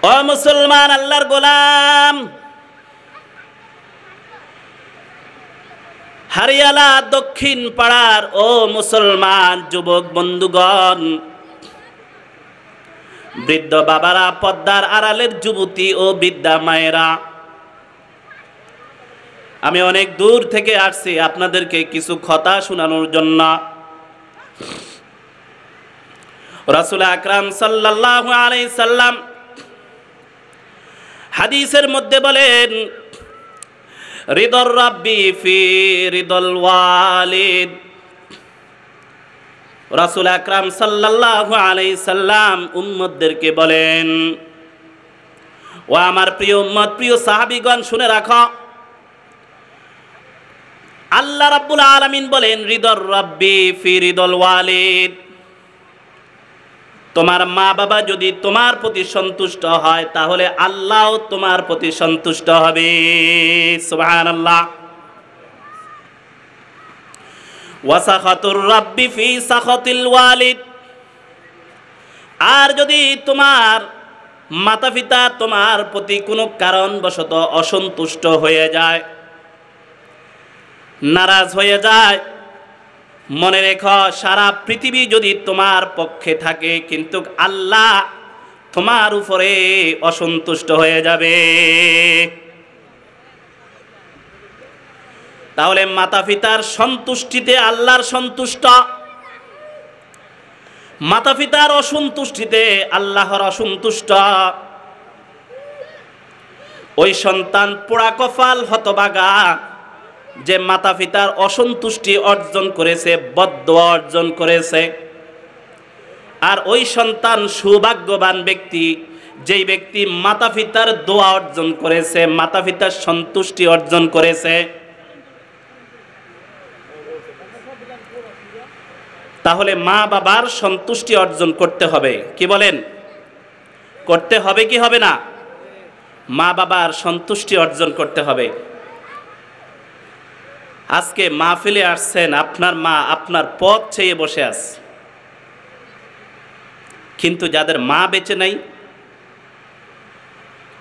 ও মুসলমান, আল্লাহর গোলাম, হারিয়ালা দক্ষিণ পাড়ার ও মুসলমান যুবক বন্ধুগণ, বৃদ্ধ বাবারা, পদ্মার আড়ালের যুবতী ও বৃদ্ধা মায়েরা, আমি অনেক দূর থেকে আসছি আপনাদেরকে কিছু কথা শোনানোর জন্য। রাসূল আকরাম সাল্লাল্লাহু আলাইহি সাল্লাম হাদিসের মধ্যে বলেন, রিদর রাব্বি ফি রিদল ওয়ালিদ। রাসূল আকরাম সাল্লাল্লাহু আলাইহি সাল্লাম উম্মতদেরকে বলেন, ও আমার প্রিয় উম্মত, প্রিয় সাহাবীগণ, শুনে রাখো, আল্লাহ রাব্বুল আলামিন বলেন, রিদর রাব্বি ফি রিদল ওয়ালিদ। তোমার মা বাবা যদি তোমার প্রতি সন্তুষ্ট হয়, তাহলে আল্লাহ তোমার প্রতি সন্তুষ্ট হবে। সুবহানাল্লাহ। ওয়া সাখাতুর রাব্বি ফি সাখাতিল ওয়ালিদ। আর যদি তোমার মাতা পিতা তোমার প্রতি কোনো কারণবশত অসন্তুষ্ট হয়ে যায়, নারাজ হয়ে যায়, মনে রেখো, সারা পৃথিবী যদি তোমার পক্ষে থাকে, কিন্তু আল্লাহ তোমার উপরে অসন্তুষ্ট হয়ে যাবে। তাহলে মাতা পিতার সন্তুষ্টিতে আল্লাহর সন্তুষ্ট, মাতা পিতার অসন্তুষ্টিতে আল্লাহর অসন্তুষ্ট। ওই সন্তান পোড়া কপাল, হতভাগা, যে মাতা পিতার অসন্তুষ্টি অর্জন করেছে, বদদোয়া অর্জন করেছে। আর ওই সন্তান সৌভাগ্যবান ব্যক্তি, যেই ব্যক্তি মাতা পিতার দোয়া অর্জন করেছে, মাতা পিতার সন্তুষ্টি অর্জন করেছে। তাহলে মা বাবার সন্তুষ্টি অর্জন করতে হবে। কি বলেন? করতে হবে কি হবে না? মা বাবার সন্তুষ্টি অর্জন করতে হবে। আজকে মাহফিলে আসছেন, আপনার মা আপনার পথ চেয়ে বসে আছে, কিন্তু যাদের মা বেঁচে নাই,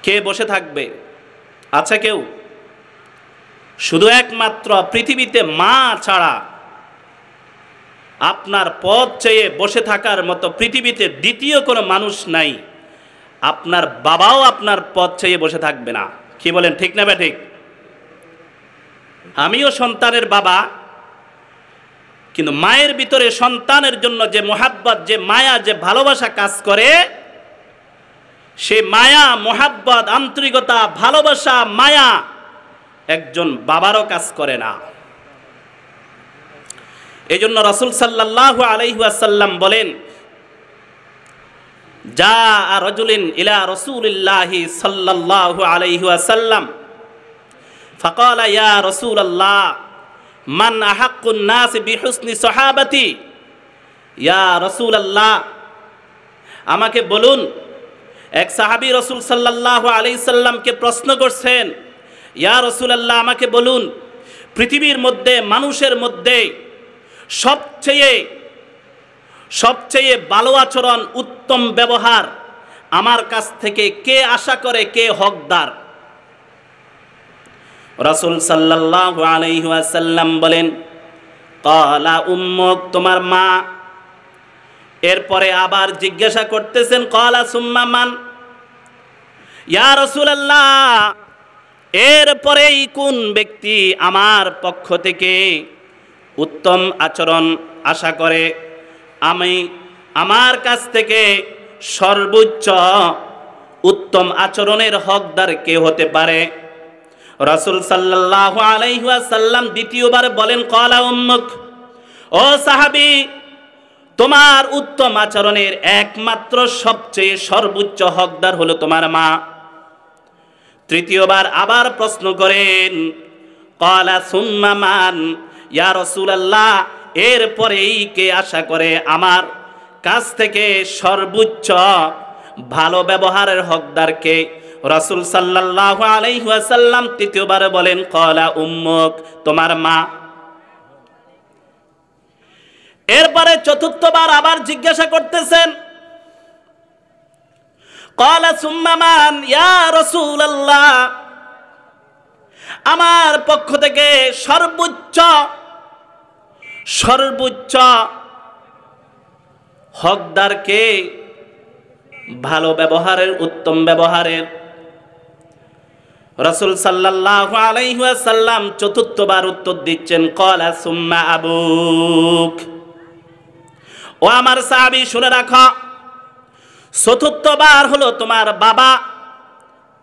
কে বসে থাকবে? আছে কেউ? শুধু একমাত্র পৃথিবীতে মা ছাড়া আপনার পথ চেয়ে বসে থাকার মতো পৃথিবীতে দ্বিতীয় কোনো মানুষ নাই। আপনার বাবাও আপনার পথ চেয়ে বসে থাকবে না। কি বলেন, ঠিক না ঠিক? আমিও সন্তানের বাবা, কিন্তু মায়ের ভিতরে সন্তানের জন্য যে মোহাব্বত, যে মায়া, যে ভালোবাসা কাজ করে, সে মায়া, মোহাব্বত, আন্তরিকতা, ভালোবাসা, মায়া একজন বাবারও কাজ করে না। এই জন্য রাসূল সাল্লাল্লাহু আলাইহি ওয়াসাল্লাম বলেন, যা রাজুলিন ইলা রাসূলিল্লাহি সাল্লাল্লাহু আলাইহি ওয়াসাল্লাম ফাকালা ইয়া রাসূলাল্লাহ মান আহাক্কুন নাস বিহুসনি সাহাবাতি। ইয়া রাসূলাল্লাহ, আমাকে বলুন। এক সাহাবী রাসূল সাল্লাল্লাহু আলাইহি সাল্লামকে প্রশ্ন করছেন, ইয়া রাসূলাল্লাহ, আমাকে বলুন, পৃথিবীর মধ্যে, মানুষের মধ্যে সবচেয়ে ভালো আচরণ, উত্তম ব্যবহার আমার কাছ থেকে কে আশা করে, কে হকদার? রাসূল সাল্লাল্লাহু আলাইহি ওয়াসাল্লাম বলেন, ক্বালা উম্মুক, তোমার মা। এরপরে আবার জিজ্ঞাসা করতেছেন, ক্বালা সুম্মা মান? ইয়া রাসূলুল্লাহ, এরপরেই কোন ব্যক্তি আমার পক্ষ থেকে উত্তম আচরণ আশা করে? আমি আমার কাছ থেকে সর্বোচ্চ উত্তম আচরণের হকদার কে হতে পারে? রাসূল সাল্লাল্লাহু আলাইহি ওয়াসাল্লাম দ্বিতীয়বার বলেন, ক্বালা উম্মুক, ও সাহাবী, তোমার উত্তম আচরণের একমাত্র সবচেয়ে সর্বোচ্চ হকদার হলো তোমার মা। তৃতীয়বার আবার প্রশ্ন করেন, ক্বালা সুম্মা মান? ইয়া রাসূলুল্লাহ, এরপরেই কে আশা করে আমার কাছ থেকে সর্বোচ্চ ভালো ব্যবহারের হকদার কে? রাসূল সাল্লাল্লাহু আলাইহি ওয়াসাল্লাম তৃতীয়বার বলেন, ক্বালা উম্মুক, তোমার মা। এরপরে চতুর্থবার আবার জিজ্ঞাসা করতেছেন, ক্বালা সুম্মা মান ইয়া রাসূলুল্লাহ, আমার পক্ষ থেকে সর্বোচ্চ হকদারকে, ভালো ব্যবহারের, উত্তম ব্যবহারের। রাসূল সাল্লাল্লাহু আলাইহি ওয়াসাল্লাম চতুর্থবার উত্তর দিচ্ছেন, ক্বালা সুম্মা আবুক। ও আমার সাহাবী শুনে রাখো, চতুর্থবার হলো তোমার বাবা।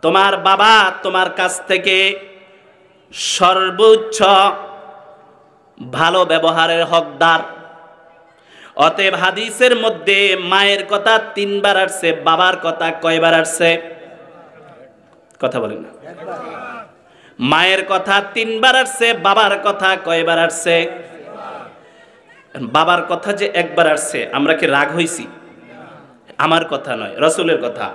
তোমার বাবা তোমার কাছ থেকে সর্বোচ্চ ভালো ব্যবহারের হকদার। অতএব হাদিসের মধ্যে মায়ের কথা 3 বার আসছে, বাবার কথা কয়বার আসছে? কথা বলেন না। মায়ের কথা 3 বার আসছে, বাবার কথা কয়বার আসছে? বাবার কথা যে একবার আসছে, আমরা কি রাগ হইছি? আমার কথা নয়, রাসূলের কথা।